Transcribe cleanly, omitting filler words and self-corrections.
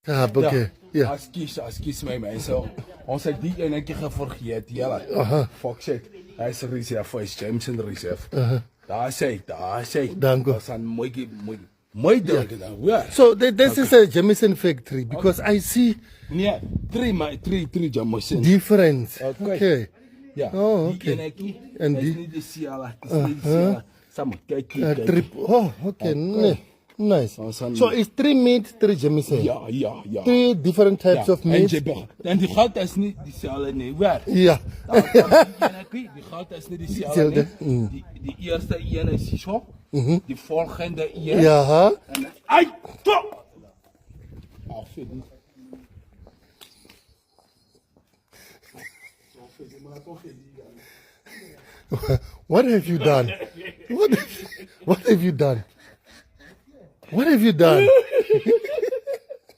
Tab, okay. Ja. Excuse my mense. Ons het die enetjie gevergeet, julle. Fuck shit. Hy's reserve, hy's Jameson reserve. Daar sê. Dank u. Ons aan mooi dink dan, hoor. So this is a Jameson factory because I see Nee, drie Jameson. difference. Okay. Ja. Oh, Die okay. enetjie. En Dis die- nie die siala, dis nie die siala. Saam kyk. Trip. Oh, okay. Nice. Awesome. So it's 3 meat, 3 Jameson. Ja. 3 different types of En meat. en die goud is nie dieselfde nie, hoor. Ja. Die goud is nie dieselfde Dieselfde, nie. Die eerste een is hierso. Die volgende een. Ja. En ai, stop. Ag, vir die. What have you done? What have you done? What have you done?